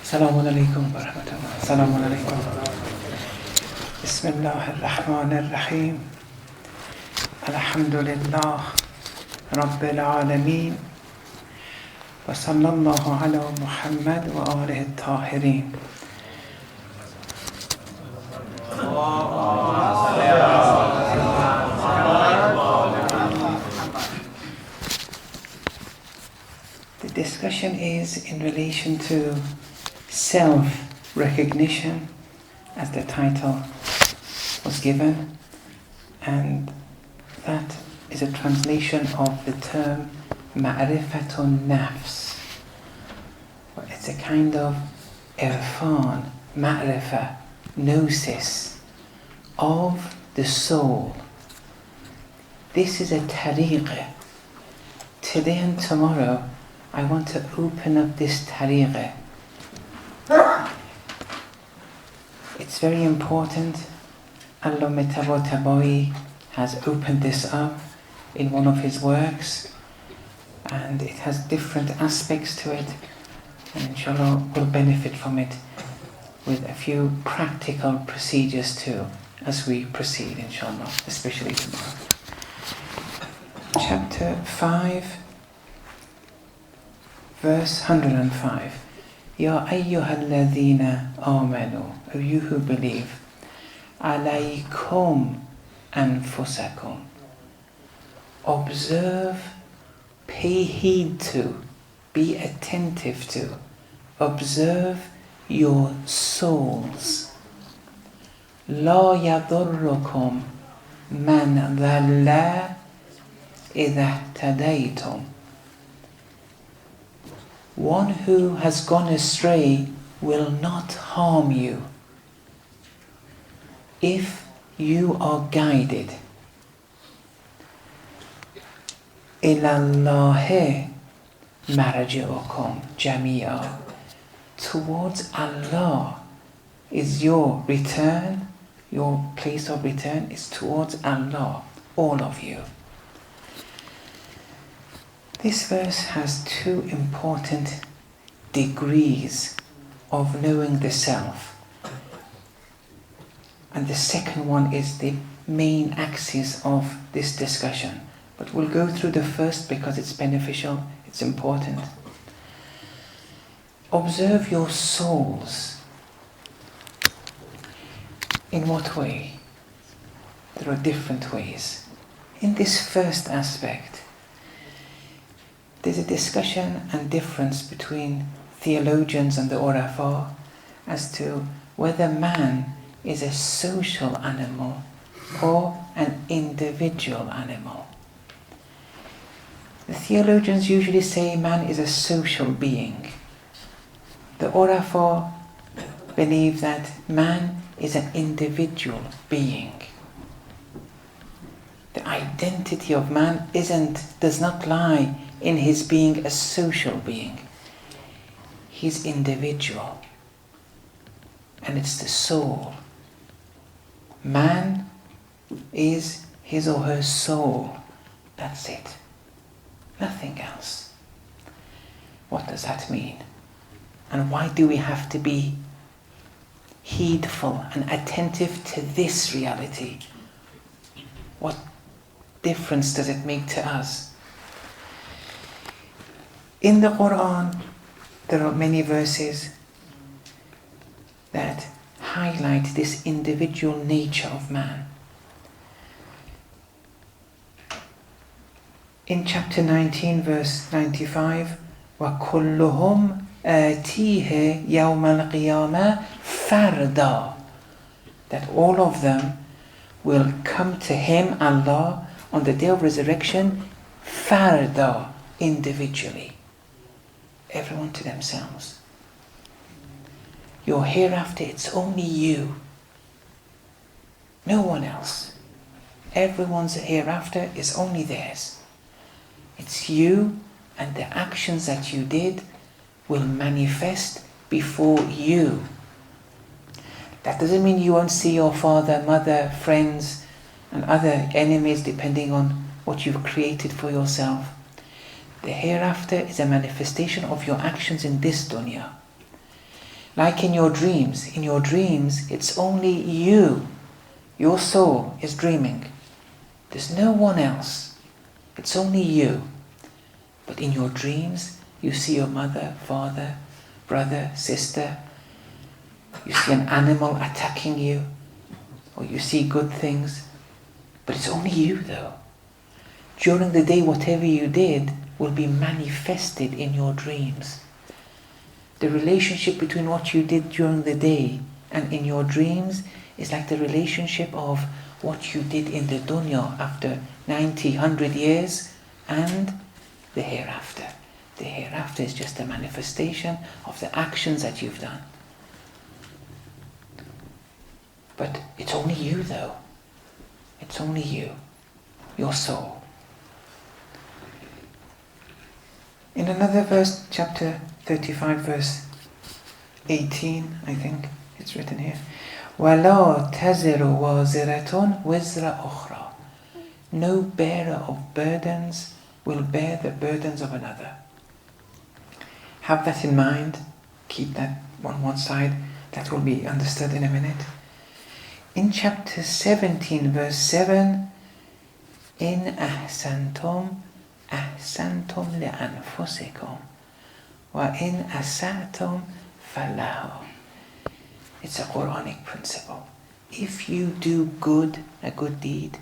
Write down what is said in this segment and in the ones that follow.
السلام عليكم ورحمة الله. السلام عليكم. بسم الله الرحمن الرحيم. الحمد لله رب العالمين وصلى الله على محمد وآله الطاهرين. The discussion is in relation to self-recognition, as the title was given, and that is a translation of the term ma'rifatun nafs. It's a kind of irfan, ma'rifa, gnosis of the soul. This is a tariqah. Today and tomorrow I want to open up this tariqah. It's very important. Allamah Tabatabai has opened this up in one of his works, and it has different aspects to it, and inshallah we'll benefit from it with a few practical procedures too as we proceed, inshallah, especially tomorrow. Chapter 5, verse 105. Ya ayyuhalladhina amanu, O you who believe, alaykum anfusakum, observe, pay heed to, be attentive to, observe your souls. La yadurrukum man dhalla idha ihtadaytum. One who has gone astray will not harm you if you are guided. Ilallahi marji'ukum jami'a. Towards Allah is your return, your place of return is towards Allah, all of you. This verse has two important degrees of knowing the self. And the second one is the main axis of this discussion. But we'll go through the first because it's beneficial, it's important. Observe your souls. In what way? There are different ways. In this first aspect, there's a discussion and difference between theologians and the Urafa as to whether man is a social animal or an individual animal. The theologians usually say man is a social being. The Urafa believe that man is an individual being. The identity of man does not lie in his being a social being. He's individual. And it's the soul. Man is his or her soul. That's it. Nothing else. What does that mean? And why do we have to be heedful and attentive to this reality? What difference does it make to us? In the Quran, there are many verses that highlight this individual nature of man. In chapter 19, verse 95, وَكُلُّهُمْ آتِيهِ يَوْمَ الْقِيَامَةِ فَرْدًا, that all of them will come to him, Allah, on the day of resurrection, farda, individually. Everyone to themselves. Your hereafter, it's only you. No one else. Everyone's hereafter is only theirs. It's you, and the actions that you did will manifest before you. That doesn't mean you won't see your father, mother, friends, and other enemies depending on what you've created for yourself. The hereafter is a manifestation of your actions in this dunya. Like in your dreams, it's only you. Your soul is dreaming. There's no one else. It's only you. But in your dreams, you see your mother, father, brother, sister. You see an animal attacking you, or you see good things. But it's only you though. During the day, whatever you did will be manifested in your dreams. The relationship between what you did during the day and in your dreams is like the relationship of what you did in the dunya after 90, 100 years and the hereafter. The hereafter is just a manifestation of the actions that you've done. But it's only you though. It's only you, your soul. In another verse, chapter 35, verse 18, I think it's written here. وَلَا تَزِرُ وَازِرَةٌ وِزْرَ أُخْرَى. No bearer of burdens will bear the burdens of another. Have that in mind. Keep that on one side. That will be understood in a minute. In chapter 17, verse 7, إِنْ أَحْسَنْتُمْ أَحْسَنْتُمْ لِأَنفُسِكُمْ وَإِنْ أَسَأْتُمْ فَلَهُ. It's a Quranic principle. If you do good, a good deed,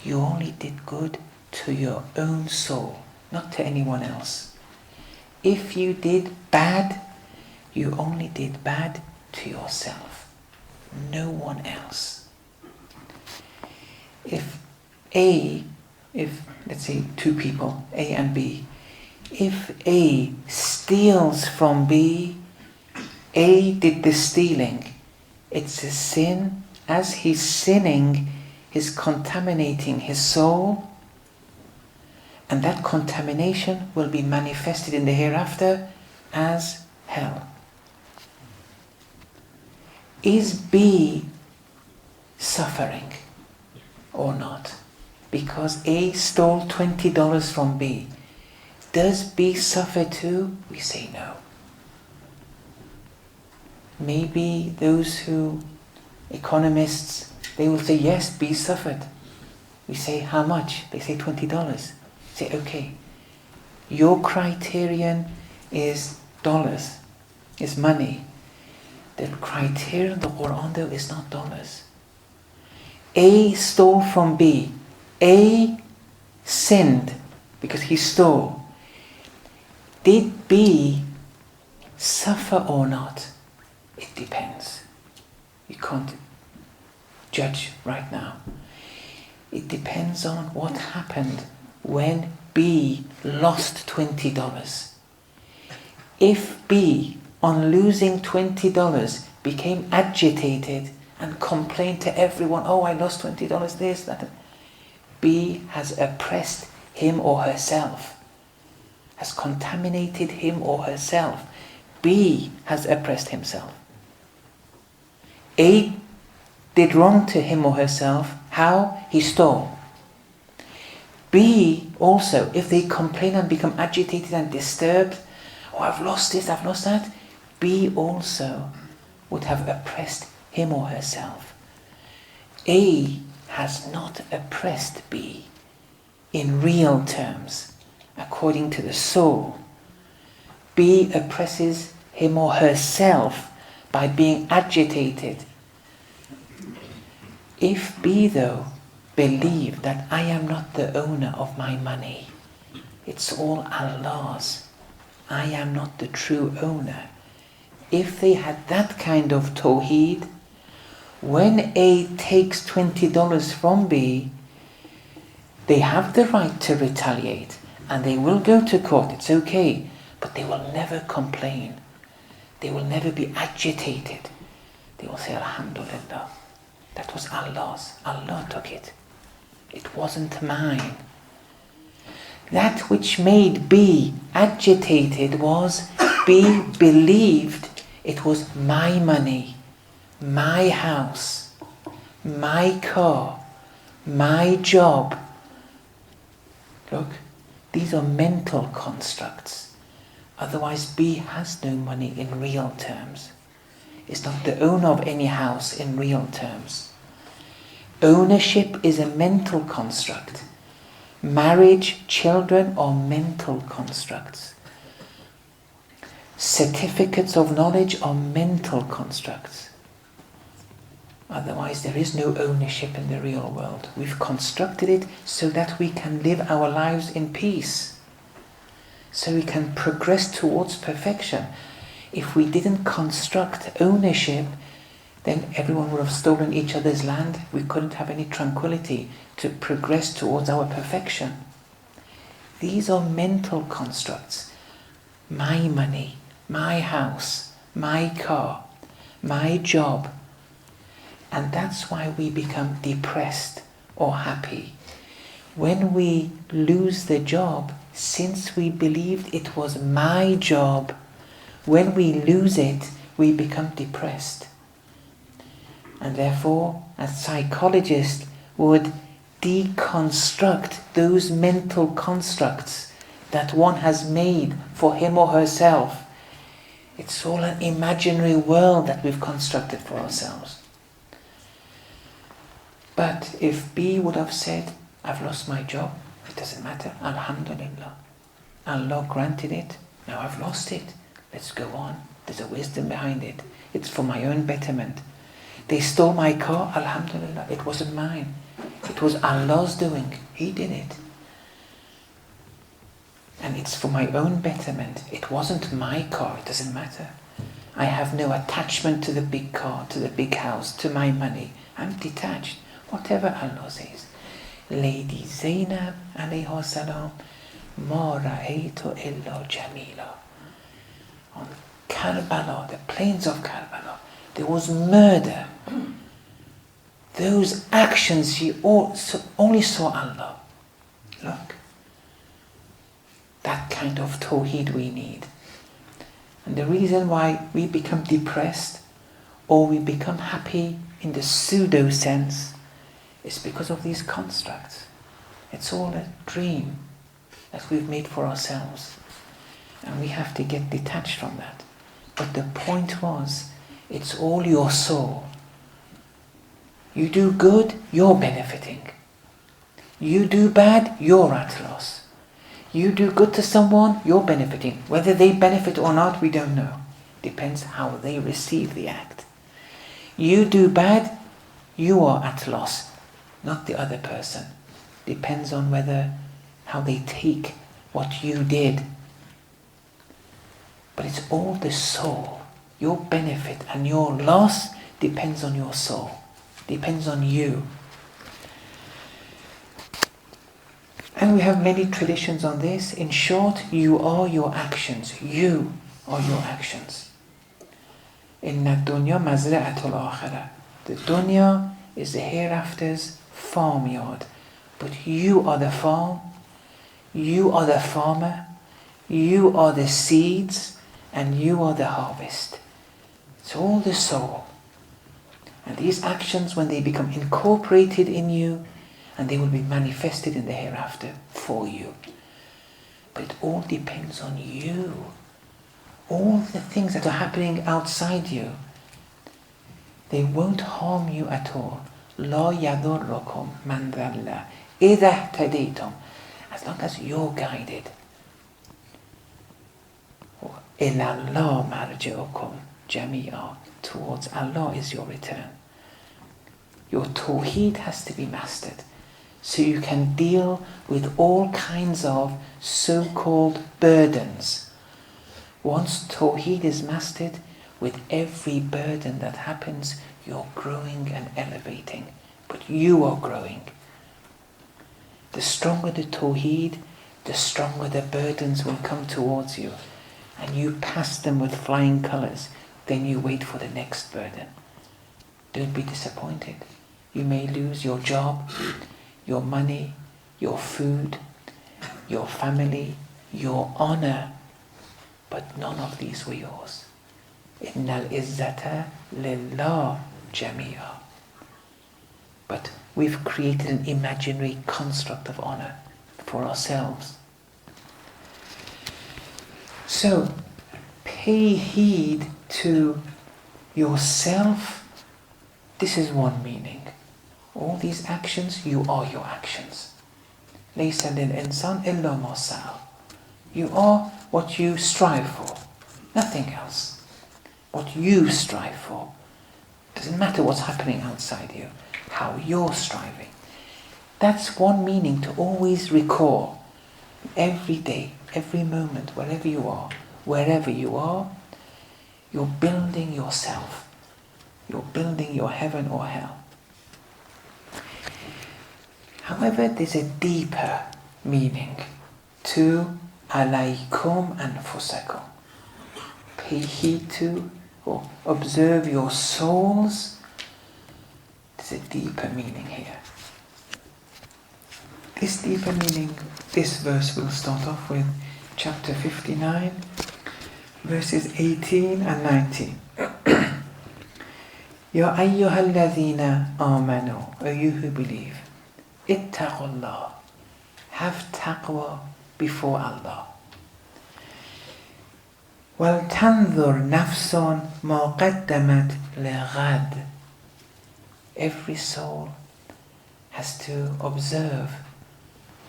you only did good to your own soul, not to anyone else. If you did bad, you only did bad to yourself, no one else. If let's say two people, A and B, if A steals from B, A did the stealing. It's a sin. As he's sinning, he's contaminating his soul, and that contamination will be manifested in the hereafter as hell. Is B suffering or not? Because A stole $20 from B. Does B suffer too? We say no. Maybe economists, they will say yes, B suffered. We say how much? They say $20. Say okay, your criterion is dollars, is money. The criterion of the Quran though is not dollars. A stole from B. A sinned because he stole. Did B suffer or not? It depends. You can't judge right now. It depends on what happened when B lost $20. If B, on losing $20, became agitated and complained to everyone, oh, I lost $20, this, that, B has oppressed him or herself, has contaminated him or herself. B has oppressed himself. A did wrong to him or herself. How? He stole. B also, if they complain and become agitated and disturbed, oh, I've lost this, I've lost that, B also would have oppressed him or herself. A has not oppressed B in real terms, according to the soul. B oppresses him or herself by being agitated. If B, though, believed that I am not the owner of my money, it's all Allah's, I am not the true owner. If they had that kind of tawheed, when A takes $20 from B, they have the right to retaliate and they will go to court, it's okay, but they will never complain. They will never be agitated. They will say, Alhamdulillah, that was Allah's. Allah took it. It wasn't mine. That which made B agitated was B believed it was my money, my house, my car, my job. Look, these are mental constructs. Otherwise B has no money in real terms. is not the owner of any house in real terms. Ownership is a mental construct. Marriage, children are mental constructs. Certificates of knowledge are mental constructs. Otherwise, there is no ownership in the real world. We've constructed it so that we can live our lives in peace, so we can progress towards perfection. If we didn't construct ownership, then everyone would have stolen each other's land. We couldn't have any tranquility to progress towards our perfection. These are mental constructs. My money, my house, my car, my job. And that's why we become depressed or happy. When we lose the job, since we believed it was my job, when we lose it, we become depressed. And therefore, a psychologist would deconstruct those mental constructs that one has made for him or herself. It's all an imaginary world that we've constructed for ourselves. But if B would have said, I've lost my job, it doesn't matter, alhamdulillah. Allah granted it, now I've lost it. Let's go on. There's a wisdom behind it. It's for my own betterment. They stole my car, alhamdulillah, it wasn't mine. It was Allah's doing. He did it. And it's for my own betterment. It wasn't my car, it doesn't matter. I have no attachment to the big car, to the big house, to my money. I'm detached. Whatever Allah says. Lady Zainab alayha salam, ma ra'aytu illa jamila. On Karbala, the plains of Karbala, there was murder. Those actions, she only saw Allah. Look, that kind of tawheed we need. And the reason why we become depressed or we become happy in the pseudo sense is because of these constructs. It's all a dream that we've made for ourselves. And we have to get detached from that. But the point was, it's all your soul. You do good, you're benefiting. You do bad, you're at loss. You do good to someone, you're benefiting. Whether they benefit or not, we don't know. Depends how they receive the act. You do bad, you are at loss, not the other person. Depends on how they take what you did. But it's all the soul. Your benefit and your loss depends on your soul. Depends on you. And we have many traditions on this. In short, you are your actions. You are your actions. Inna dunya mazra'atul akhirah. The dunya is the hereafter's farmyard. But you are the farm. You are the farmer. You are the seeds. And you are the harvest. It's all the soul. And these actions, when they become incorporated in you, and they will be manifested in the hereafter for you. But it all depends on you. All the things that are happening outside you, they won't harm you at all. لا يضركم من ضل إذا اهتديتم. As long as you're guided. إلى الله مرجعكم جميعا. Towards Allah is your return. Your tawheed has to be mastered, so you can deal with all kinds of so-called burdens. Once tawheed is mastered, with every burden that happens, you're growing and elevating. But you are growing. The stronger the tawheed, the stronger the burdens will come towards you. And you pass them with flying colours. Then you wait for the next burden. Don't be disappointed. You may lose your job, your money, your food, your family, your honour. But none of these were yours. Innal izzata lillah jamia. But we've created an imaginary construct of honour for ourselves. So, pay heed to yourself, this is one meaning. All these actions, you are your actions. لَيْسَ لِلْإِنسَانِ إِلَّا مَا سَعَى. You are what you strive for, nothing else. What you strive for. Doesn't matter what's happening outside you, how you're striving. That's one meaning to always recall. Every day, every moment, wherever you are, you're building yourself. You're building your heaven or hell. However, there's a deeper meaning to alaykum anfusakum. Pay heed to or observe your souls. There's a deeper meaning here. This deeper meaning, this verse will start off with chapter 59, verses 18 and 19. Ya ayyuhal ladhina amanu, O you who believe, ittaqullah, have taqwa before Allah. Wal tanzur nafsun ma qaddamat lighad. Every soul has to observe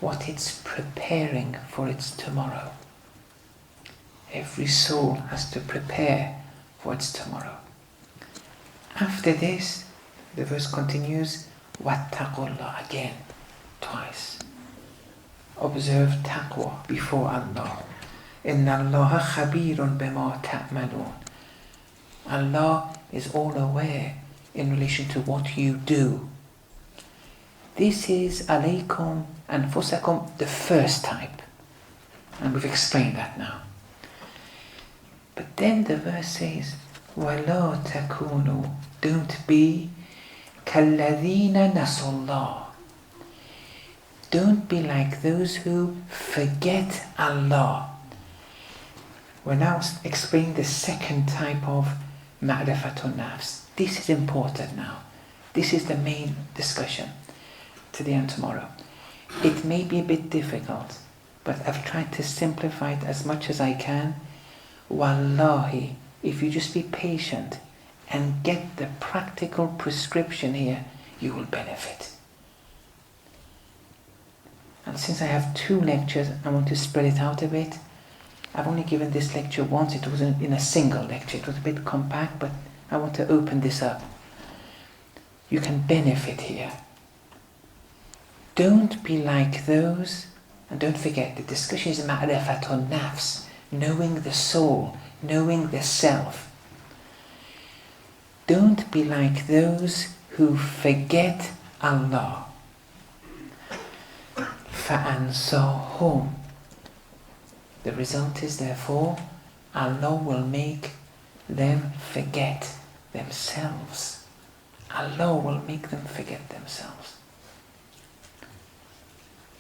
what it's preparing for its tomorrow. Every soul has to prepare for its tomorrow. After this, the verse continues, wattaqullah, again, twice. Observe taqwa before Allah. Inna Allaha khabirun bima ta'malun. Allah is all aware in relation to what you do. This is alaykum anfusakum, the first type. And we've explained that now. But then the verse says, وَلَا تَكُونُوا, don't be كَالَّذِينَ نَسُوا اللَّهِ. Don't be like those who forget Allah. We're now explaining the second type of ma'rifatun nafs. This is important now. This is the main discussion today and tomorrow. It may be a bit difficult, but I've tried to simplify it as much as I can. Wallahi, if you just be patient and get the practical prescription here, you will benefit. And since I have 2 lectures, I want to spread it out a bit. I've only given this lecture once. It was in a single lecture. It was a bit compact, but I want to open this up. You can benefit here. Don't be like those, and don't forget, the discussion is ma'rifatun nafs, knowing the soul, knowing the self. Don't be like those who forget Allah. فَأَنْسَاهُمْ. The result is, therefore, Allah will make them forget themselves. Allah will make them forget themselves.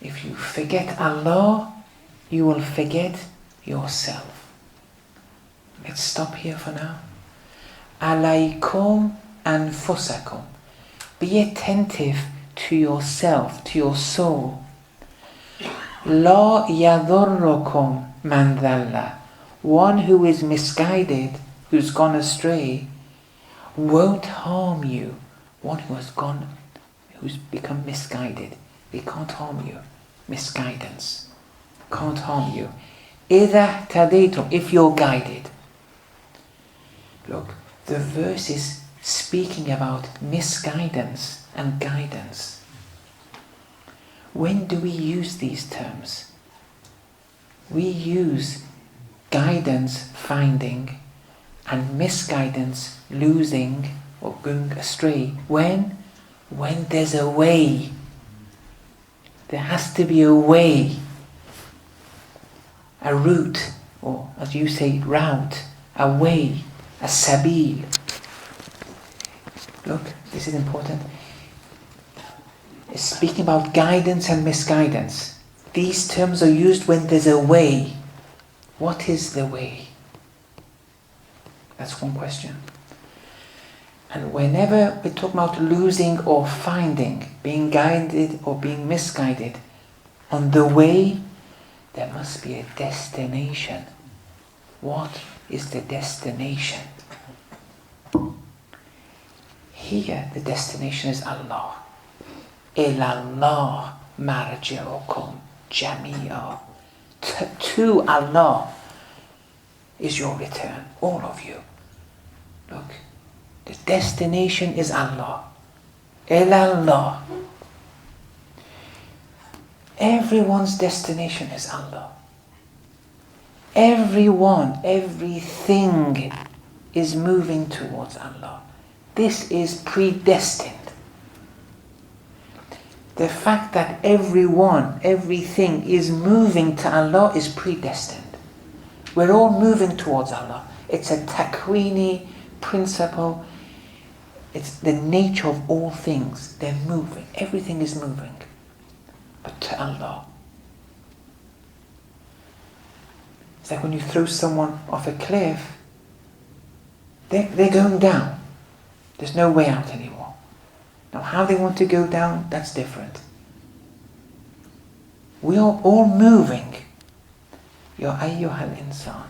If you forget Allah, you will forget yourself. Let's stop here for now. Alaykum anfusakum. Be attentive to yourself, to your soul. La yadurrukum man dhalla. One who is misguided, who's gone astray, won't harm you. One who's become misguided, they can't harm you. Misguidance can't harm you. إِذَا اهْتَدَيْتُمْ, if you're guided. Look, the verse is speaking about misguidance and guidance. When do we use these terms? We use guidance, finding, and misguidance, losing or going astray. When there's a way. There has to be a way, a route, or as you say, route, a way, a sabil. Look, this is important. It's speaking about guidance and misguidance. These terms are used when there's a way. What is the way? That's one question. And whenever we talk about losing or finding, being guided or being misguided, on the way, there must be a destination. What is the destination? Here, the destination is Allah. Ilallah marji'ukum jami'a. To Allah is your return, all of you. Look, the destination is Allah. Ilallah. Everyone's destination is Allah. Everyone, everything is moving towards Allah. This is predestined. The fact that everyone, everything is moving to Allah is predestined. We're all moving towards Allah. It's a takwini principle. It's the nature of all things. They're moving. Everything is moving. But to Allah. It's like when you throw someone off a cliff, they're going down. There's no way out anymore. Now how they want to go down, that's different. We are all moving. Ya ayyuhal insan,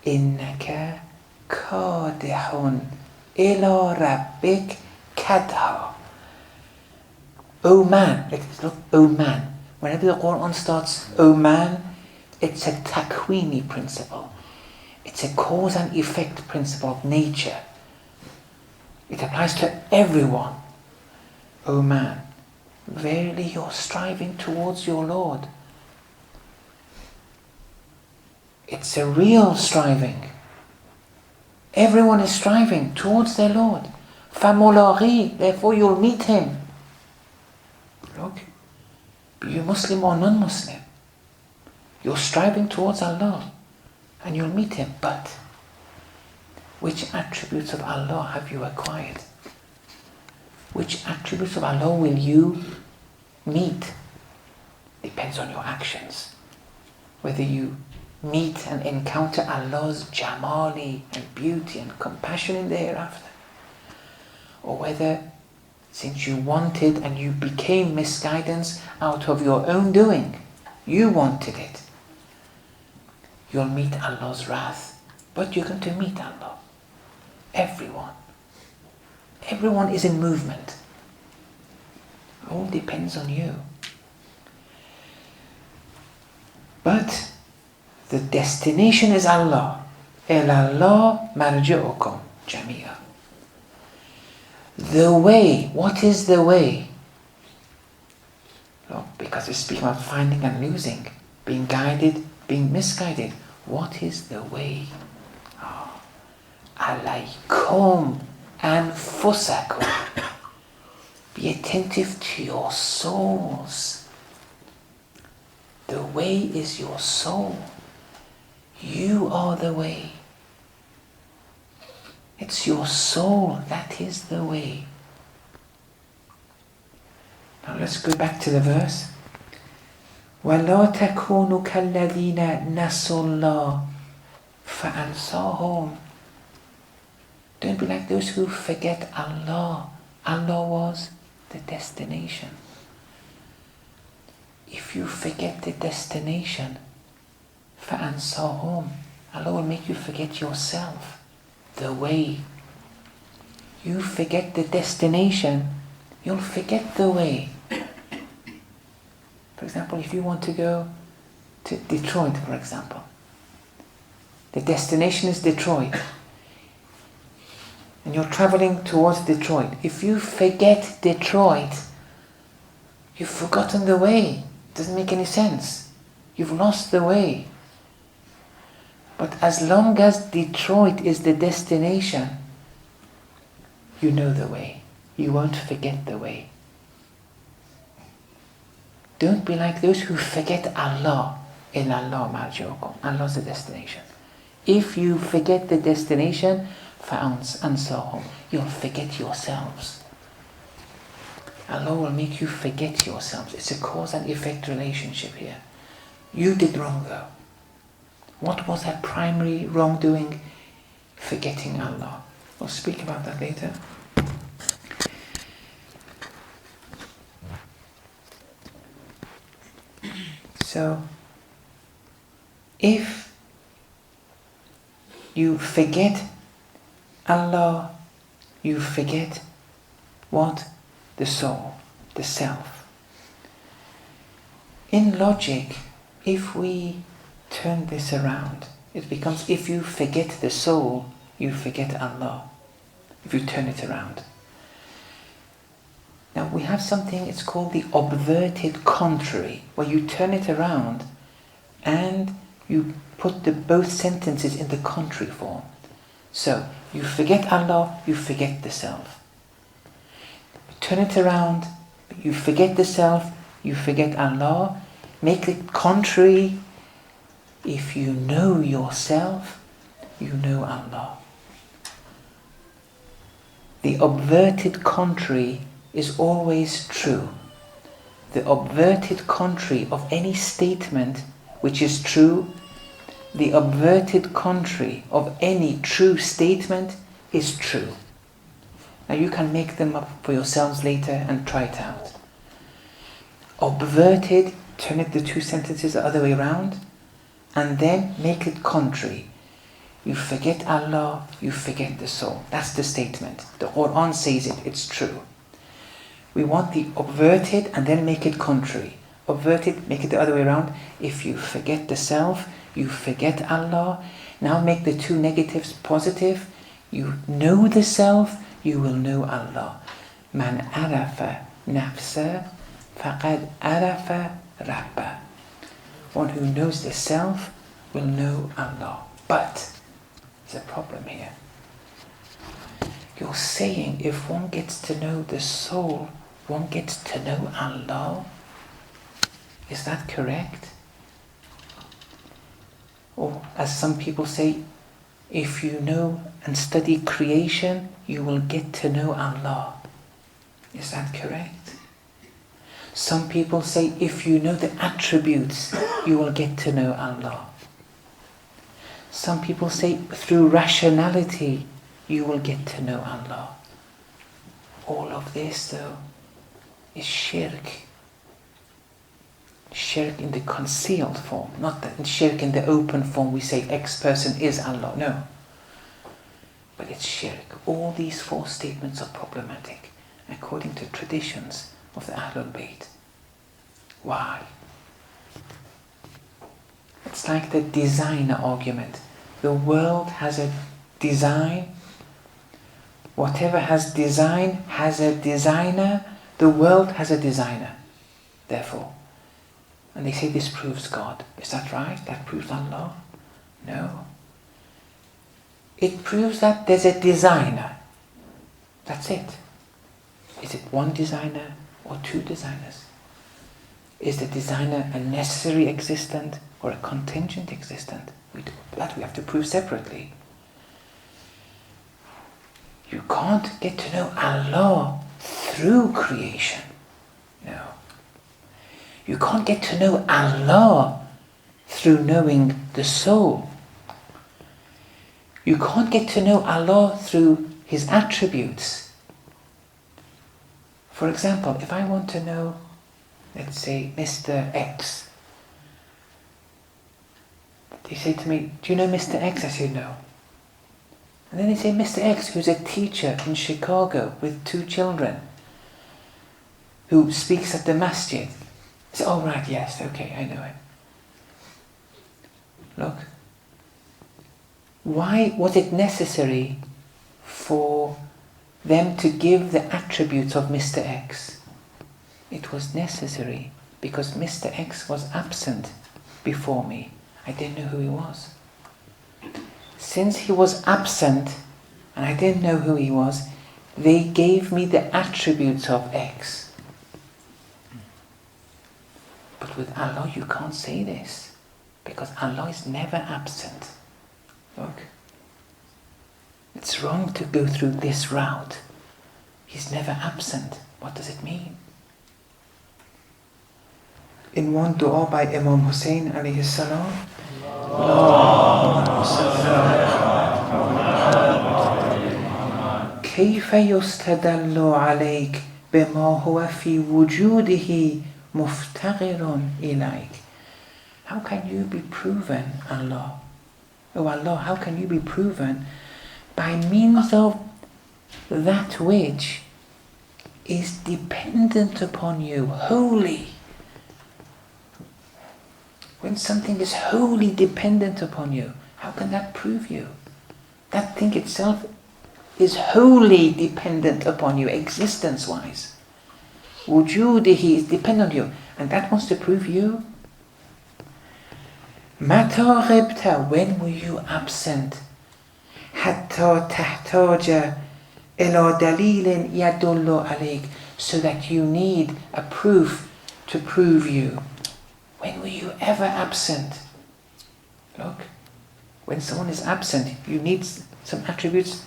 innaka kadihun ila rabbik kadha. Oh man, look, oh man. Whenever the Quran starts, oh man, it's a takwini principle. It's a cause and effect principle of nature. It applies to everyone. Oh man, verily you're striving towards your Lord. It's a real striving. Everyone is striving towards their Lord. فَمُلَاقِي, therefore you'll meet Him. Look, be you Muslim or non-Muslim, you're striving towards Allah and you'll meet Him. But which attributes of Allah have you acquired? Which attributes of Allah will you meet? Depends on your actions. Whether you meet and encounter Allah's jamali and beauty and compassion in the hereafter, or whether since you wanted and you became misguidance out of your own doing, you wanted it, you'll meet Allah's wrath. But you're going to meet Allah. Everyone is in movement. It all depends on you. But the destination is Allah. Ilallah marji'ukum jami'a. The way, what is the way? Look, because we're speaking about finding and losing, being guided, being misguided. What is the way? Alaykum anfusakum. Be attentive to your souls. The way is your soul. You are the way. It's your soul that is the way. Now let's go back to the verse. وَلَا تَكُونُوا كَالَّذِينَ نَسُوا اللَّهَ فَأَنْسَاهُمْ. Don't be like those who forget Allah. Allah was the destination. If you forget the destination, فَأَنْسَاهُمْ, Allah will make you forget yourself, the way. You forget the destination, you'll forget the way. For example, if you want to go to Detroit, for example, the destination is Detroit, and you're traveling towards Detroit. If you forget Detroit, you've forgotten the way. It doesn't make any sense. You've lost the way. But as long as Detroit is the destination, you know the way. You won't forget the way. Don't be like those who forget Allah. Ilallah marji'ukum. Allah's the destination. If you forget the destination, فَأَنْسَاهُمْ, you'll forget yourselves. Allah will make you forget yourselves. It's a cause and effect relationship here. You did wrong though. What was that primary wrongdoing? Forgetting Allah. We'll speak about that later. So, if you forget Allah, you forget What? The soul, the self. In logic, if we turn this around, it becomes, if you forget the soul, you forget Allah. If you turn it around. Now we have something, it's called the obverted contrary, where you turn it around and you put both sentences in the contrary form. So, you forget Allah, you forget the self. Turn it around, you forget the self, you forget Allah. Make it contrary. If you know yourself, you know Allah. The obverted contrary is always true. The obverted contrary of any statement which is true, the obverted contrary of any true statement is true. Now you can make them up for yourselves later and try it out. Obverted, turn it the two sentences the other way around, and then make it contrary. You forget Allah, you forget the soul. That's the statement. The Quran says it, it's true. We want the obverted and then make it contrary. Obverted, make it the other way around. If you forget the self, you forget Allah. Now make the two negatives positive. You know the self, you will know Allah. Man arafa nafsa faqad arafa rabba. One who knows the self will know Allah. But there's a problem here. You're saying if one gets to know the soul, one gets to know Allah. Is that correct? Or as some people say, if you know and study creation, you will get to know Allah. Is that correct? Some people say, if you know the attributes, you will get to know Allah. Some people say, through rationality, you will get to know Allah. All of this, though, is shirk. Shirk in the concealed form, not that shirk in the open form we say X person is Allah, no. But it's shirk. All these four statements are problematic according to traditions of the Ahlul Bayt. Why? It's like the designer argument. The world has a design. Whatever has design has a designer. The world has a designer. Therefore. And they say this proves God. Is that right? That proves Allah? No. It proves that there's a designer. That's it. Is it one designer or two designers? Is the designer a necessary existent or a contingent existent? That we have to prove separately. You can't get to know Allah through creation. No. You can't get to know Allah through knowing the soul. You can't get to know Allah through His attributes. For example, if I want to know, let's say, Mr. X. They say to me, do you know Mr. X? I say, no. And then they say, Mr. X, who's a teacher in Chicago with 2 children, who speaks at the masjid. I say, oh right, yes, okay, I know him. Look. Why was it necessary for them to give the attributes of Mr. X? It was necessary because Mr. X was absent before me. I didn't know who he was. Since he was absent and I didn't know who he was, they gave me the attributes of X. But with Allah you can't say this because Allah is never absent. Look, it's wrong to go through this route. He's never absent. What does it mean? In one dua by Imam Hussein alayhi salam, كيف يستدل عليك بما هو في وجوده مفتقر إليك. How can you be proven, Allah? Oh Allah, how can you be proven by means of that which is dependent upon you, wholly. When something is wholly dependent upon you, how can that prove you? That thing itself is wholly dependent upon you, existence-wise. Wujudihi is dependent on you, and that wants to prove you. Mata ghibta, when were you absent? Hatta tahtaja ila dalilin yadullu alayk, so that you need a proof to prove you. When were you ever absent? Look, when someone is absent, you need some attributes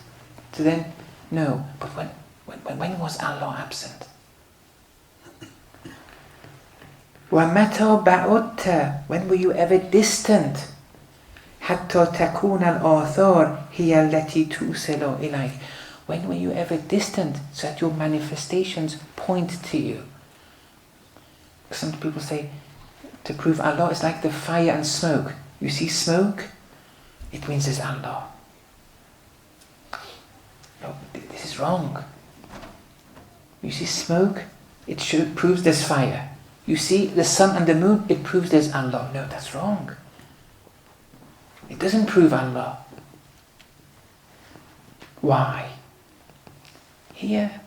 to then know. But when was Allah absent? وَمَتَى بَعُدْتَ, when were you ever distant? حَتَّى تَكُونَ الْآثَارِ هِيَ الَّتِي تُوصِلُ إِلَيْكَ, when were you ever distant so that your manifestations point to you? Some people say, to prove Allah is like the fire and smoke. You see smoke, it means there's Allah. No, this is wrong. You see smoke, it proves there's fire. You see the sun and the moon, it proves there's Allah. No, that's wrong. It doesn't prove Allah. Why? Here,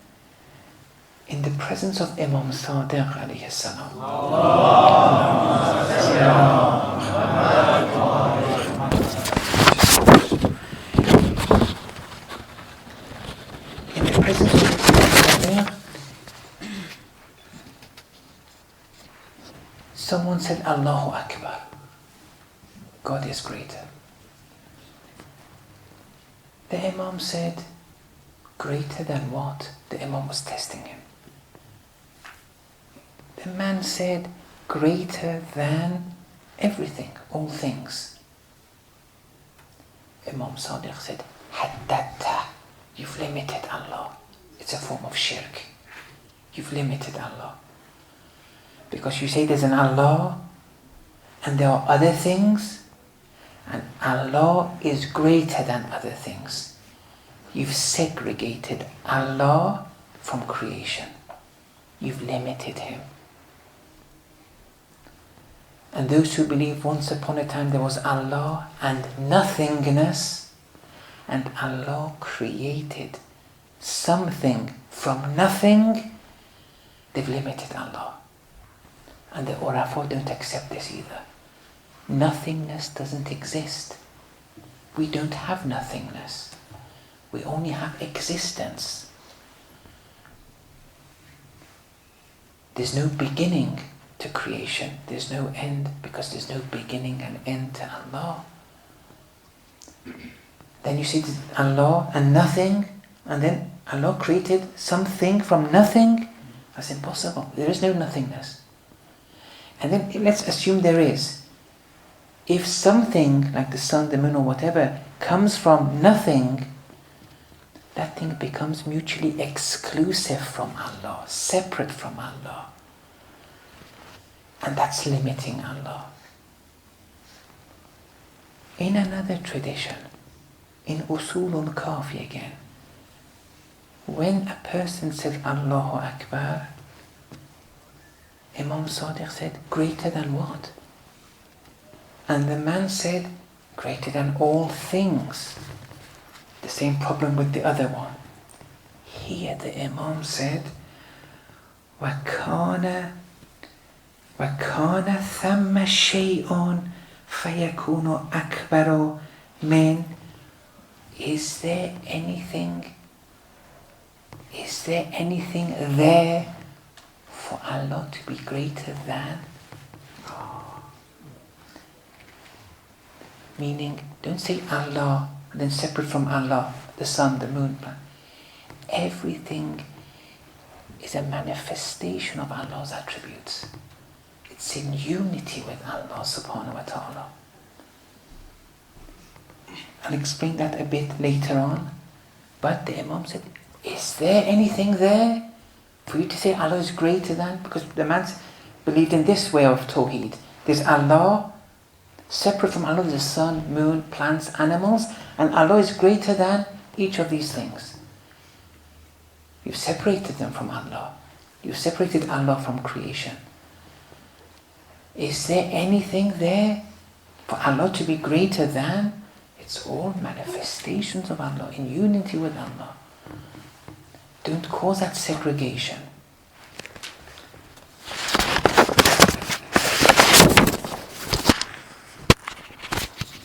in the presence of Imam Sadiq alayhi salam. In the presence of Imam Sadiq, someone said, Allahu Akbar. God is greater. The Imam said, greater than what? The Imam was testing him. The man said, greater than everything, all things. Imam Sadiq said, Haddatta, you've limited Allah. It's a form of shirk. You've limited Allah. Because you say there's an Allah, and there are other things, and Allah is greater than other things. You've segregated Allah from creation. You've limited Him. And those who believe once upon a time there was Allah and nothingness, and Allah created something from nothing, they've limited Allah. And the Urafa don't accept this either. Nothingness doesn't exist. We don't have nothingness. We only have existence. There's no beginning to creation. There's no end because there's no beginning and end to Allah. Then you see Allah and nothing, and then Allah created something from nothing. That's impossible. There is no nothingness. And then let's assume there is. If something like the sun, the moon or whatever comes from nothing, that thing becomes mutually exclusive from Allah, separate from Allah. And that's limiting Allah. In another tradition, in Usulul Kafi again, when a person said Allahu Akbar, Imam Sadiq said, greater than what? And the man said, greater than all things. The same problem with the other one. Here the Imam said, وَكَانَ ثَمَّ شَيْءٌ فَيَكُونُ أَكْبَرُ مِنْ. Is there anything there for Allah to be greater than? Meaning, don't say Allah and then separate from Allah, the sun, the moon. Everything is a manifestation of Allah's attributes. It's in unity with Allah subhanahu wa ta'ala. I'll explain that a bit later on. But the Imam said, is there anything there for you to say Allah is greater than? Because the man believed in this way of Tawheed. There's Allah, separate from Allah, the sun, moon, plants, animals, and Allah is greater than each of these things. You've separated them from Allah. You've separated Allah from creation. Is there anything there for Allah to be greater than? It's all manifestations of Allah in unity with Allah. Don't cause that segregation.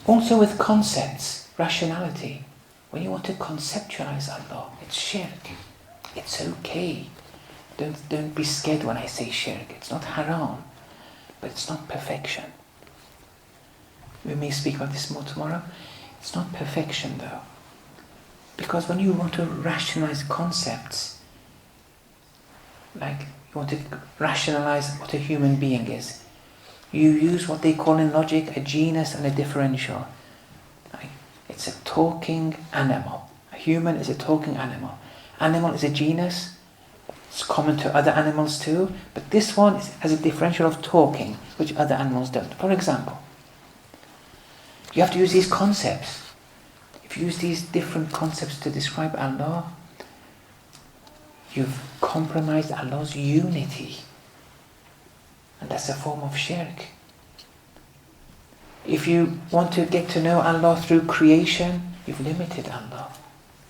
Also with concepts, rationality. When you want to conceptualize Allah, it's shirk. It's okay. Don't be scared when I say shirk. It's not haram, but it's not perfection. We may speak about this more tomorrow. It's not perfection though. Because when you want to rationalize concepts, like you want to rationalize what a human being is, you use what they call in logic a genus and a differential. Like, it's a talking animal. A human is a talking animal. Animal is a genus. It's common to other animals too, but this one has a differential of talking, which other animals don't. For example, you have to use these concepts. If you use these different concepts to describe Allah, you've compromised Allah's unity. And that's a form of shirk. If you want to get to know Allah through creation, you've limited Allah.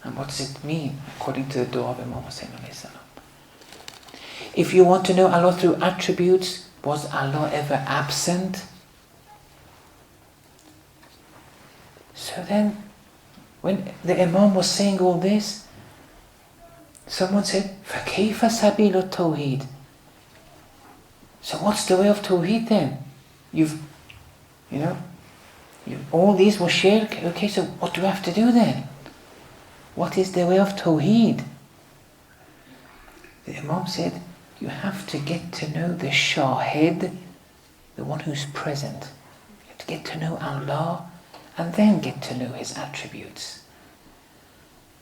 And what does it mean, according to the dua of Imam Hussain alayhi salam? If you want to know Allah through attributes, was Allah ever absent? So then, when the Imam was saying all this, someone said, فَكَيْفَ سَبِيلُ التَّوْحِيدِ? So what's the way of Tawheed then? All these were shirk. Okay, so what do we have to do then? What is the way of Tawheed? The Imam said, you have to get to know the Shahid, the one who's present. You have to get to know Allah, and then get to know His attributes.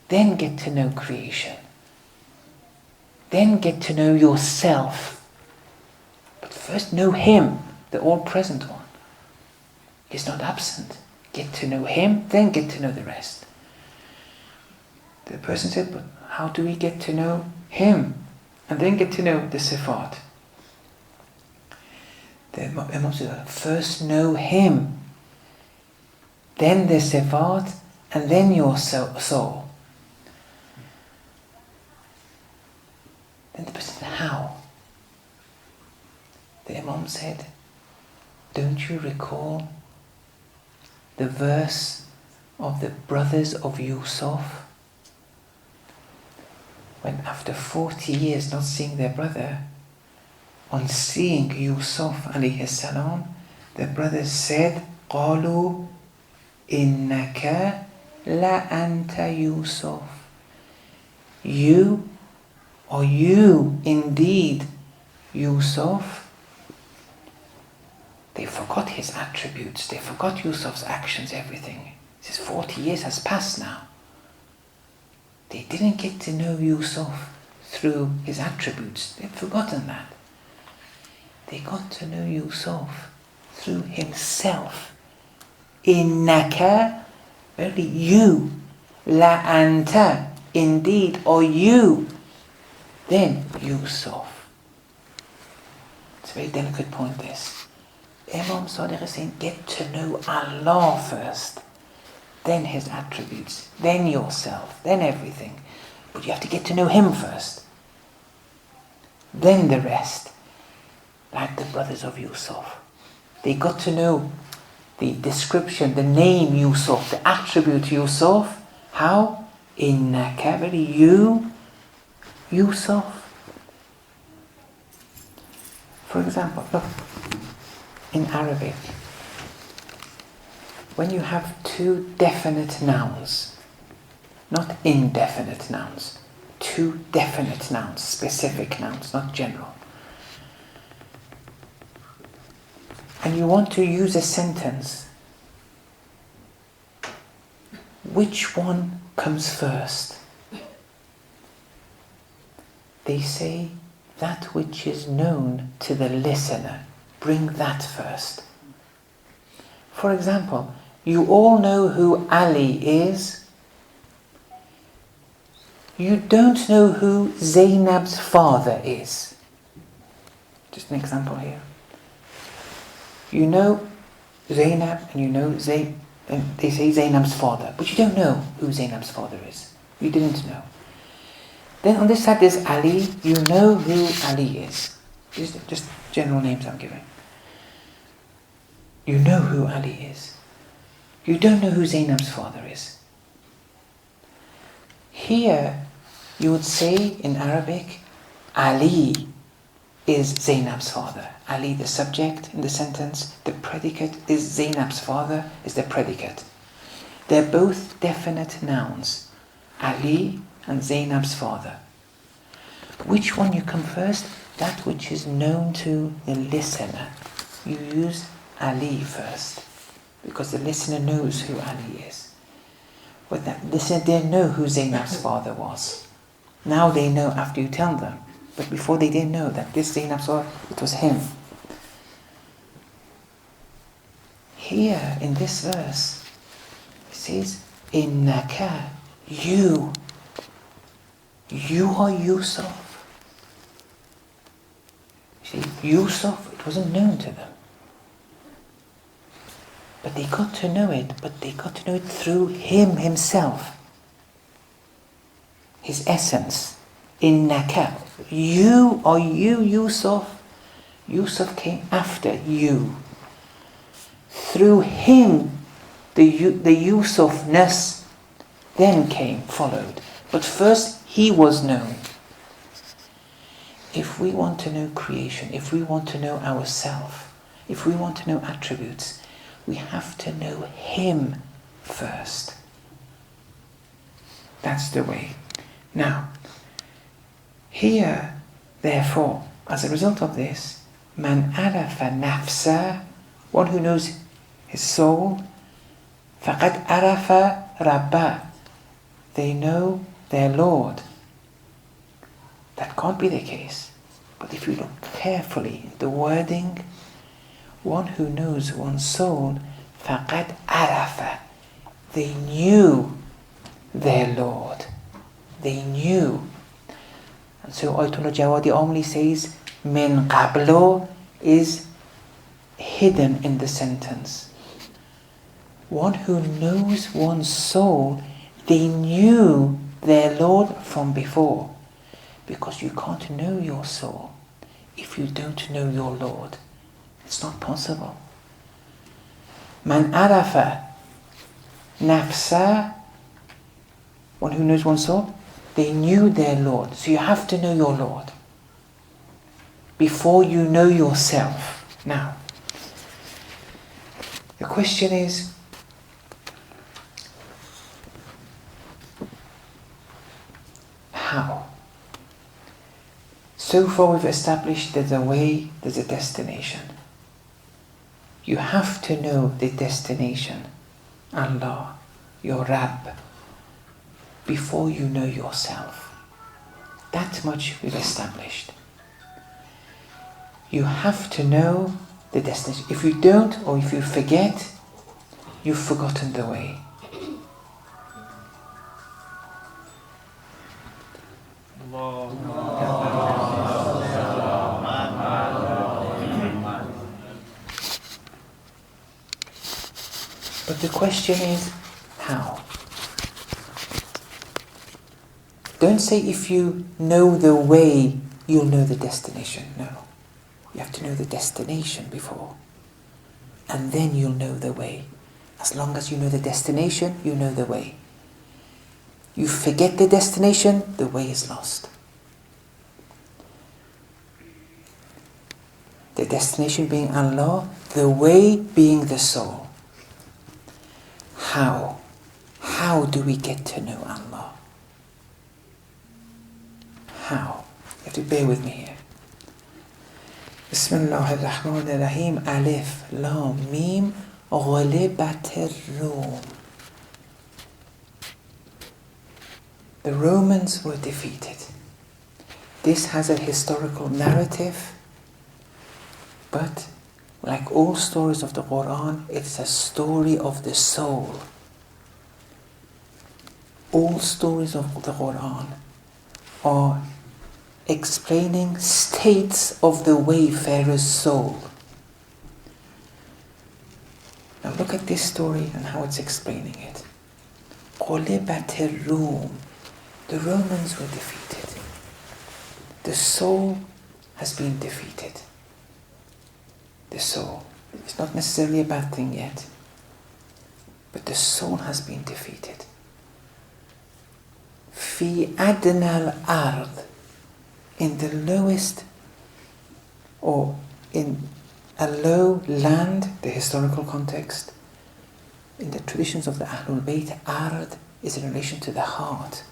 Then get to know creation. Then get to know yourself. But first know Him, the all-present one. He's not absent. Get to know Him, then get to know the rest. The person said, but how do we get to know Him? And then get to know the Sifat. The Imam said, first know Him, then the Sifat, and then your soul. Then the person said, how? The Imam said, don't you recall the verse of the brothers of Yusuf? When after 40 years not seeing their brother, on seeing Yusuf alayhi salam, the brothers said, قالوا إنك لأنت Yusuf. You, or you indeed Yusuf. They forgot his attributes, they forgot Yusuf's actions, everything. This 40 years has passed now. They didn't get to know Yusuf through his attributes. They'd forgotten that. They got to know Yusuf through himself. Innaka, verily you. La anta, indeed, or you. Then Yusuf. It's a very delicate point, this. Imam Sadiq is saying, get to know Allah first. Then His attributes, then yourself, then everything. But you have to get to know Him first. Then the rest. Like the brothers of Yusuf. They got to know the description, the name Yusuf, the attribute Yusuf. How? Innaka, very you, Yusuf. For example, look, in Arabic, when you have two definite nouns, not indefinite nouns, two definite nouns, specific nouns, not general, and you want to use a sentence, which one comes first? They say that which is known to the listener, bring that first. For example, you all know who Ali is. You don't know who Zainab's father is. Just an example here. You know Zainab and you know and they say Zainab's father, but you don't know who Zainab's father is. You didn't know. Then on this side there's Ali. You know who Ali is. Just general names I'm giving. You know who Ali is. You don't know who Zainab's father is. Here, you would say in Arabic, Ali is Zainab's father. Ali, the subject in the sentence, the predicate is Zainab's father, is the predicate. They're both definite nouns. Ali and Zainab's father. Which one you come first? That which is known to the listener. You use Ali first, because the listener knows who Ali is. But that listener didn't know who Zainab's father was. Now they know after you tell them. But before they didn't know that this Zainab's father, it was him. Here in this verse, it says, Innaka, you are Yusuf. You see, Yusuf, it wasn't known to them. But they got to know it, through him himself. His essence. Innaka. You are you, Yusuf. Yusuf came after you. Through him, the Yusufness then followed. But first, he was known. If we want to know creation, if we want to know ourselves, if we want to know attributes, we have to know him first. That's the way. Now, here, therefore, as a result of this, man arafa nafsa, one who knows his soul, faqad arafa rabba, they know their Lord. That can't be the case. But if you look carefully at the wording, one who knows one's soul, faqad arafa, they knew their Lord. They knew. And so Ayatollah Jawadi Amli says, min qablo is hidden in the sentence. One who knows one's soul, they knew their Lord from before. Because you can't know your soul if you don't know your Lord. It's not possible. Man arafa nafsa, one who knows one's soul, they knew their Lord. So you have to know your Lord before you know yourself. Now, the question is, how? So far we've established there's a way, there's a destination. You have to know the destination, Allah, your Rabb, before you know yourself. That much we've established. You have to know the destination. If you don't, or if you forget, you've forgotten the way. But the question is, how? Don't say if you know the way, you'll know the destination. No. You have to know the destination before. And then you'll know the way. As long as you know the destination, you know the way. You forget the destination, the way is lost. The destination being Allah, the way being the soul. How? How do we get to know Allah? How? You have to bear with me here. Bismillah ar-Rahman ar-Rahim. Alif, Lam, Mim, Ghulibat ar-Rum. The Romans were defeated. This has a historical narrative, but like all stories of the Quran, it's a story of the soul. all stories of the Quran are explaining states of the wayfarer's soul. Now look at this story and how it's explaining it. غُلِبَتِ الرُّومُ. The Romans were defeated. The soul has been defeated. The soul. It's not necessarily a bad thing yet, but the soul has been defeated. في أدنى الأرض. In the lowest, or in a low land, the historical context, in the traditions of the Ahlul Bayt, Ard is in relation to the heart.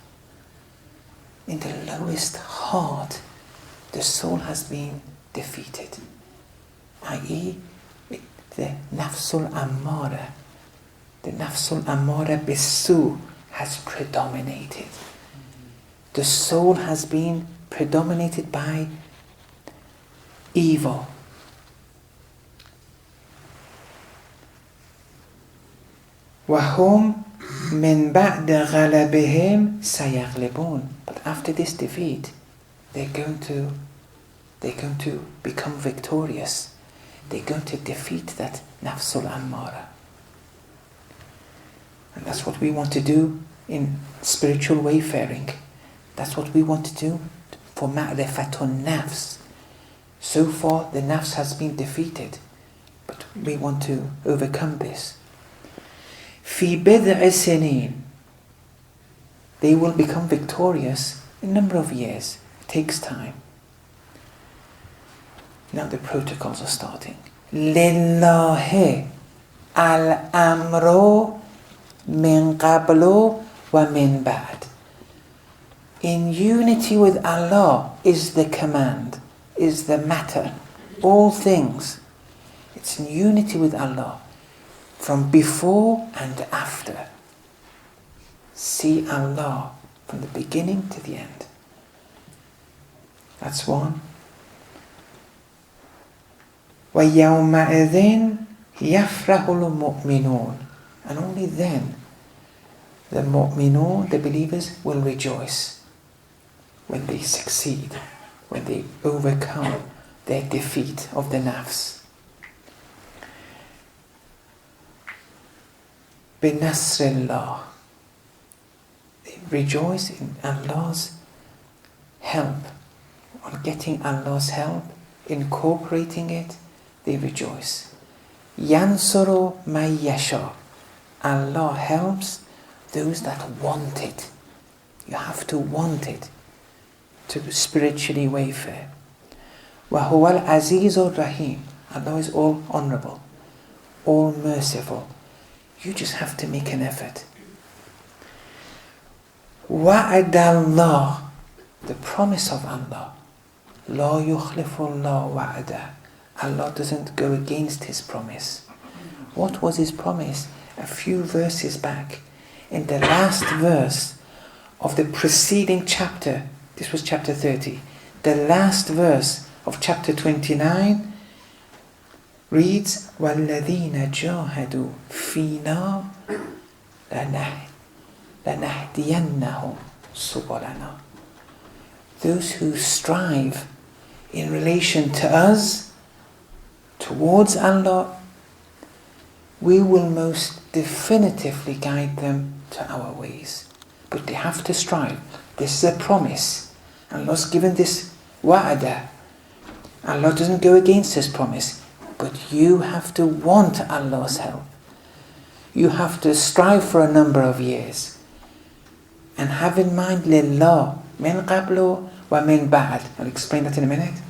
In the lowest heart, the soul has been defeated, i.e. the nafsul ammara, the nafsul ammara bisu has predominated. The soul has been predominated by evil. وَهُمْ مِنْ بَعْدَ غَلَبِهِمْ سَيَغْلِبُونَ. But after this defeat, they're going to become victorious. They're going to defeat that nafsul ammara. And that's what we want to do in spiritual wayfaring. That's what we want to do for ma'rifatun nafs. So far, the nafs has been defeated, but we want to overcome this. في بضع سنين. They will become victorious in a number of years. It takes time. Now the protocols are starting. لله الأمر من قبل ومن بعد. In unity with Allah is the command, is the matter. All things. It's in unity with Allah. From before and after. See Allah from the beginning to the end. That's one. وَيَوْمَئِذٍ يَفْرَحُ الْمُؤْمِنُونَ. And only then the mu'minun, the believers, will rejoice when they succeed, when they overcome their defeat of the nafs. بِنَصْرِ اللَّهِ. They rejoice in Allah's help, on getting Allah's help, incorporating it, they rejoice. يَنْصُرُ مَن يَشَاءُ. Allah helps those that want it. You have to want it to spiritually wayfare. وَهُوَ الْعَزِيزُ الرَّحِيمُ. Allah is all honorable, all merciful. You just have to make an effort. وَعَدَ اللَّهِ. The promise of Allah. لَا يُخْلِفُ اللَّهُ وَعَدَهُ. Allah doesn't go against His promise. What was His promise? A few verses back, in the last verse of the preceding chapter, this was chapter 30, the last verse of chapter 29 reads, وَالَّذِينَ جَاهَدُوا فِينَا لَنَهْدِيَنَّهُمْ سُبُلَنَا. Those who strive in relation to us, towards Allah, we will most definitively guide them to our ways. But they have to strive. This is a promise. Allah's given this wa'ada. Allah doesn't go against His promise. But you have to want Allah's help. You have to strive for a number of years. And have in mind, lillah, min qablu wa min ba'd. I'll explain that in a minute.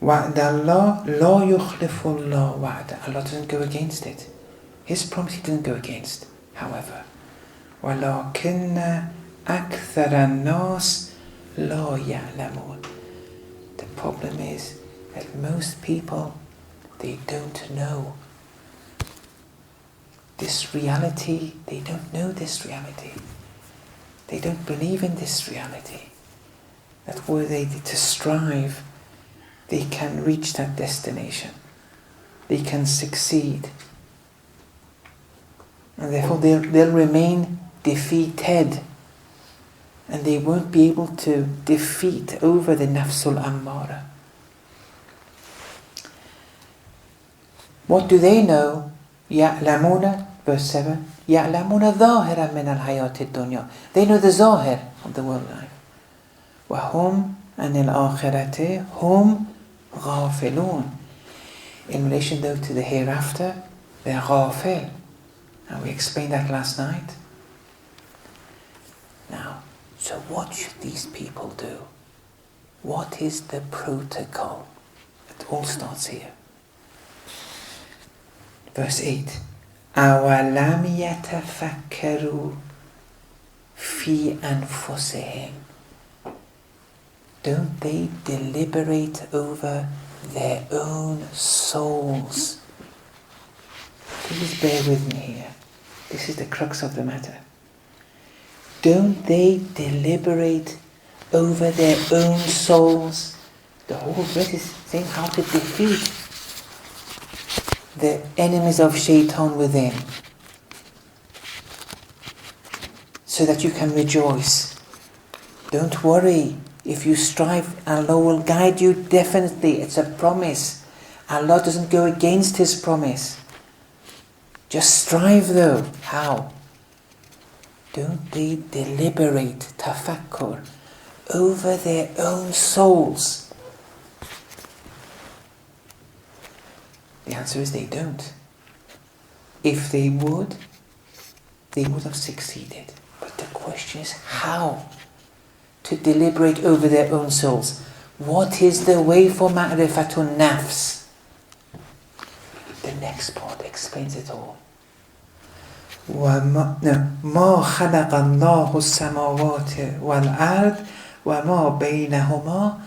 وَعْدَ اللَّهِ لَا يُخْلِفُ اللَّهُ وَعْدَهُ. Allah doesn't go against it. His promise He doesn't go against. However, وَلَكِنَّ أَكْثَرَ النَّاسِ لَا يَعْلَمُونَ. The problem is that most people, they don't know this reality. They don't know this reality. They don't believe in this reality. That were they to strive, they can reach that destination. They can succeed. And therefore they'll remain defeated. And they won't be able to defeat over the nafsul ammara. What do they know? يَعْلَمُونَ, verse 7, يَعْلَمُونَ ظَاهِرًا مِنَ الْحَيَاةِ الدُّنْيَا. They know the zahir of the world life. وَهُمْ عَنِ الْآخِرَةِ هُمْ غَافِلُونَ. In relation though to the hereafter, they're ghafil. And we explained that last night. Now, so what should these people do? What is the protocol? It all starts here. Verse 8. أَوَلَمْ يَتَفَكَّرُوا فِي أَنفُسِهِمْ. Don't they deliberate over their own souls? Please bear with me here. This is the crux of the matter. Don't they deliberate over their own souls? The whole verse is saying how to defeat the enemies of shaitan within, so that you can rejoice. Don't worry. If you strive, Allah will guide you definitely. It's a promise. Allah doesn't go against His promise. Just strive though. How? Don't they deliberate, tafakkur, over their own souls? The answer is they don't. If they would have succeeded. But the question is how to deliberate over their own souls. What is the way for ma'rifatun nafs? The next part explains it all. مَا خَلَقَ اللَّهُ السَّمَاوَاتِ وَالْأَرْضِ وَمَا بَيْنَهُمَا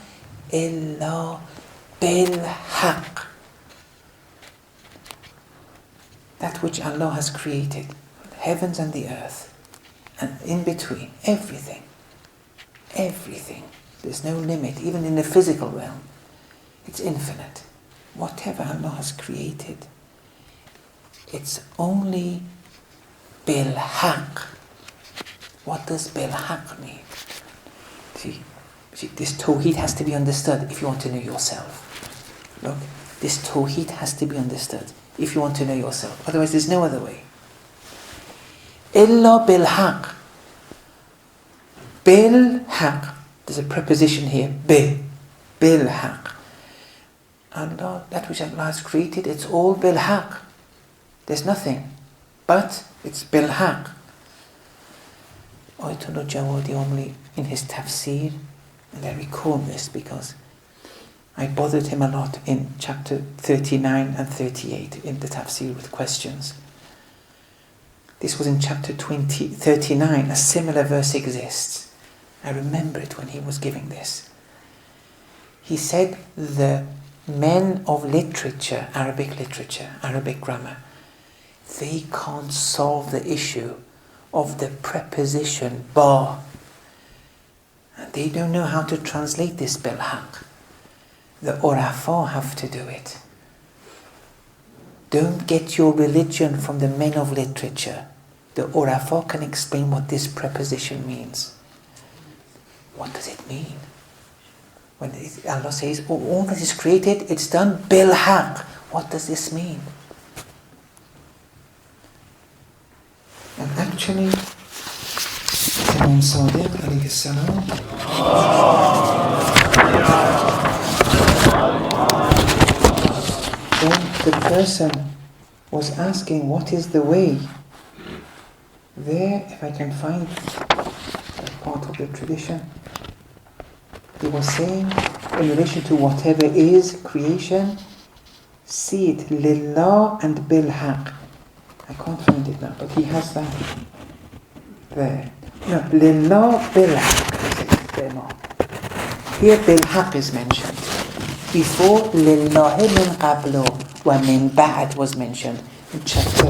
إِلَّا بِالْحَقِّ. That which Allah has created, the heavens and the earth, and in between, everything. There's no limit, even in the physical realm. It's infinite. Whatever Allah has created, it's only bil-haq. What does bil-haq mean? See, this tawheed has to be understood if you want to know yourself. Look, this tawheed has to be understood if you want to know yourself. Otherwise, there's no other way. Illa bil-haq. Bil-haq. There's a preposition here. Bil-haq. Allah, that which Allah has created, it's all bil-haq. There's nothing. But it's bil-haq. Ayatollah Jawadi Omli, in his tafsir, and I recall this because I bothered him a lot in chapter 39 and 38 in the tafsir with questions. This was in chapter 39. A similar verse exists. I remember it when he was giving this. He said the men of literature, Arabic grammar, they can't solve the issue of the preposition ba. And they don't know how to translate this bil-haq. The urafa have to do it. Don't get your religion from the men of literature. The urafa can explain what this preposition means. What does it mean? When Allah says, all that is created, it's done bil-haq. What does this mean? And actually, Imam Sadiq alayhi salam, when the person was asking what is the way, there, if I can find that part of the tradition, he was saying in relation to whatever is creation, see it lillah and bil-haq. I can't find it now, but he has that there. No, lillah bil-haq. There now. Here bil-haq is mentioned. Before lillahi min qablu wa min ba'd was mentioned in chapter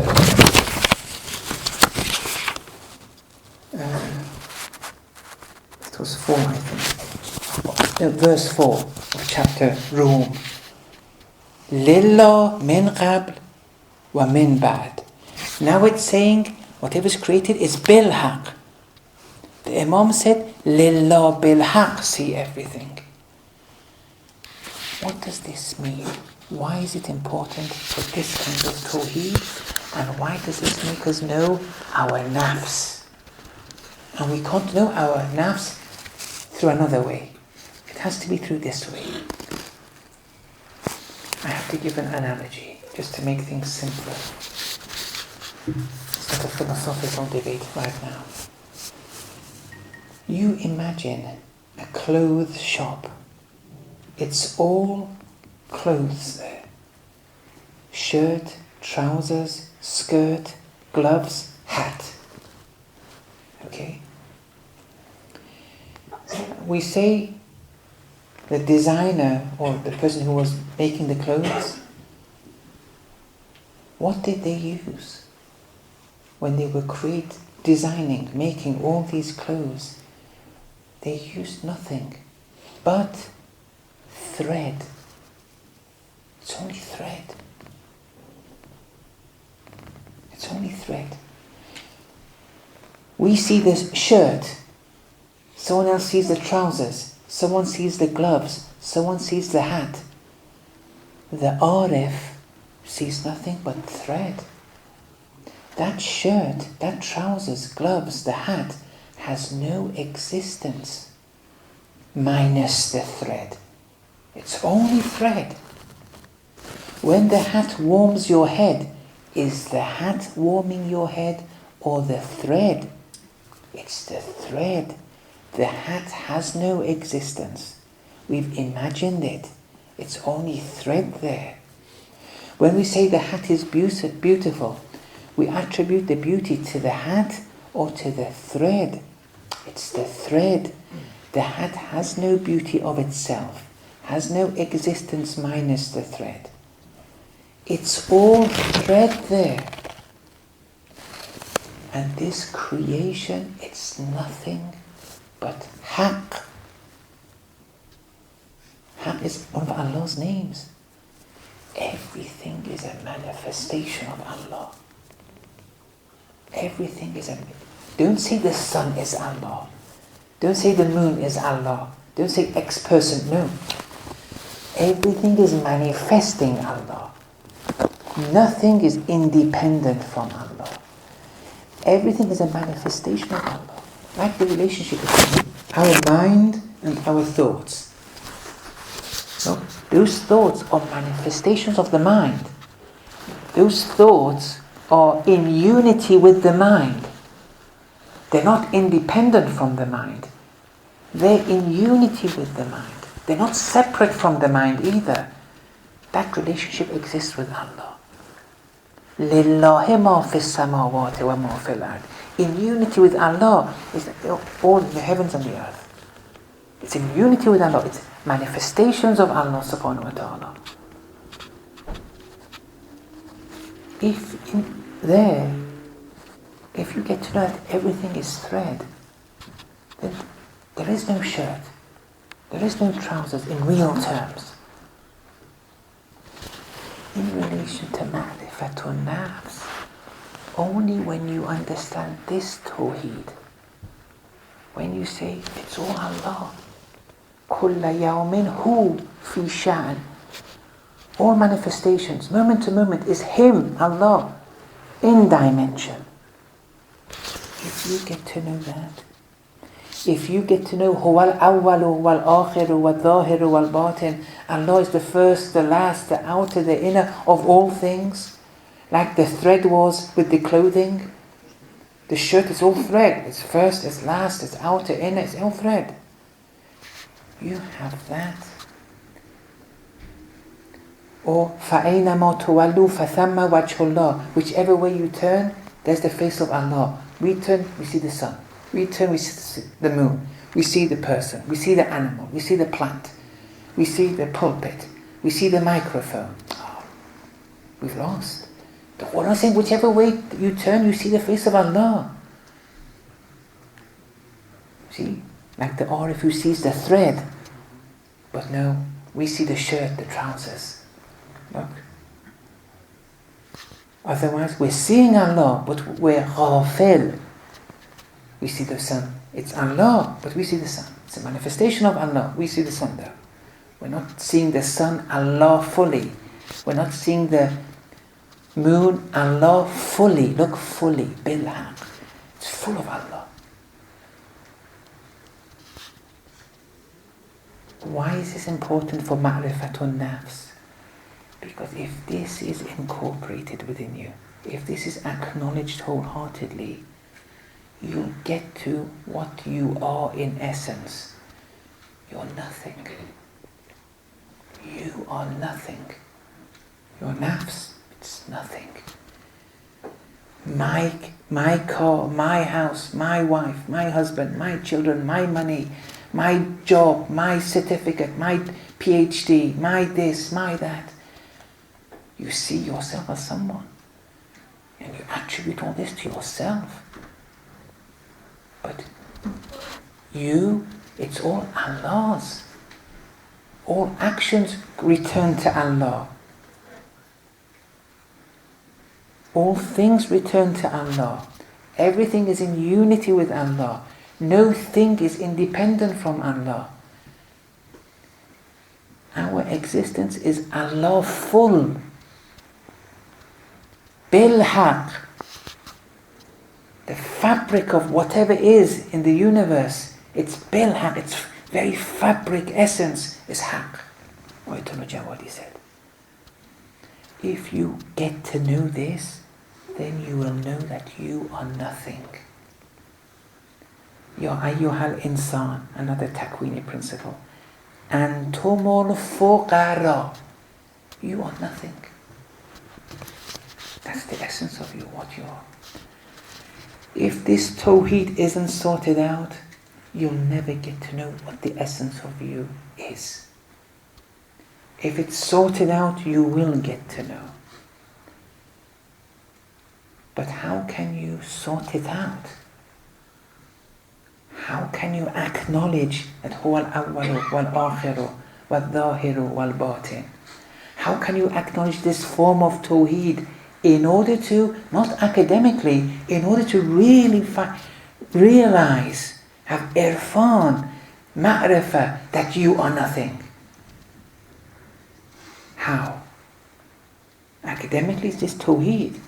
it was 4, I think. No, verse 4 of chapter Rum. Lillah min qabl wa min ba'd. Now it's saying whatever is created is bil haq. The Imam said, Lillah bil haq, see everything. What does this mean? Why is it important for this kind of tawheed? And why does this make us know our nafs? And we can't know our nafs through another way. It has to be through this way. I have to give an analogy, just to make things simpler. It's not a philosophical debate right now. You imagine a clothes shop. It's all clothes there. Shirt, trousers, skirt, gloves, hat. Okay? We say the designer or the person who was making the clothes, what did they use when they were designing, making all these clothes? They used nothing but thread. It's only thread. It's only thread. We see this shirt, someone else sees the trousers, someone sees the gloves, someone sees the hat. The Arif sees nothing but thread. That shirt, that trousers, gloves, the hat has no existence minus the thread. It's only thread. When the hat warms your head, is the hat warming your head or the thread? It's the thread. The hat has no existence. We've imagined it. It's only thread there. When we say the hat is beautiful, we attribute the beauty to the hat or to the thread. It's the thread. The hat has no beauty of itself, has no existence minus the thread. It's all thread there. And this creation, it's nothing but haq. Haq is one of Allah's names. Everything is a manifestation of Allah. Everything is a... Don't say the sun is Allah. Don't say the moon is Allah. Don't say X person. No. Everything is manifesting Allah. Nothing is independent from Allah. Everything is a manifestation of Allah. Like the relationship between our mind and our thoughts. So, those thoughts are manifestations of the mind. Those thoughts are in unity with the mind. They're not independent from the mind. They're in unity with the mind. They're not separate from the mind either. That relationship exists with Allah. Lillahi ma fis samawati wa ma fil ard. In unity with Allah is all the heavens and the earth. It's in unity with Allah. It's manifestations of Allah subhanahu wa ta'ala. If you get to know that everything is thread, then there is no shirt, there is no trousers in real terms. In relation to ma'rifatun nafs, only when you understand this tawheed, when you say it's all Allah, kulla yawmin hu fi sha'n, all manifestations, moment to moment, is Him, Allah, in dimension. If you get to know that, if you get to know huwa al-awwalu wal-akhiru wal-dhahiru wal-batin, Allah is the first, the last, the outer, the inner of all things, like the thread was with the clothing. The shirt is all thread. It's first, it's last, it's outer, inner, it's all thread. You have that. Or فَأَيْنَمَا تُوَلُّوا فَثَمَّ وَجْهُ اللَّهِ. Whichever way you turn, there's the face of Allah. We turn, we see the sun. We turn, we see the moon. We see the person. We see the animal. We see the plant. We see the pulpit. We see the microphone. Oh, we've lost. The Quran is saying whichever way you turn, you see the face of Allah. See? Like the Arif who sees the thread. But no, we see the shirt, the trousers. Look. Otherwise, we're seeing Allah, but we're ghafil. We see the sun. It's Allah, but we see the sun. It's a manifestation of Allah. We see the sun there. We're not seeing the sun, Allah, fully. We're not seeing the moon, Allah, fully. Look, fully. Bilhaq. It's full of Allah. Why is this important for ma'rifatun nafs? Because if this is incorporated within you, if this is acknowledged wholeheartedly, you'll get to what you are in essence. You're nothing. You are nothing. Your nafs, it's nothing. My car, my house, my wife, my husband, my children, my money, my job, my certificate, my PhD, my this, my that. You see yourself as someone. And you attribute all this to yourself. But you, it's all Allah's. All actions return to Allah. All things return to Allah. Everything is in unity with Allah. No thing is independent from Allah. Our existence is Allah full. Bilhaq. The fabric of whatever is in the universe, it's bilhaq, its very fabric essence is haq. Ayatollah Jawadi said. If you get to know this, then you will know that you are nothing. Ya ayyuhal insan, another takwini principle. Antumul fuqara. You are nothing. That's the essence of you, what you are. If this tawheed isn't sorted out, you'll never get to know what the essence of you is. If it's sorted out, you will get to know. But how can you sort it out? How can you acknowledge that huwa al-awwalu wal-akhiru wal-dhahiru wal-batin? How can you acknowledge this form of tawheed in order to, not academically, in order to really realize, have irfan, ma'rifah, that you are nothing? How? Academically, it's just tawheed.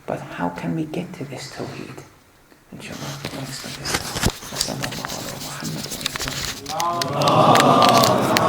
But how can we get to this tawheed? Inshallah, let's start this.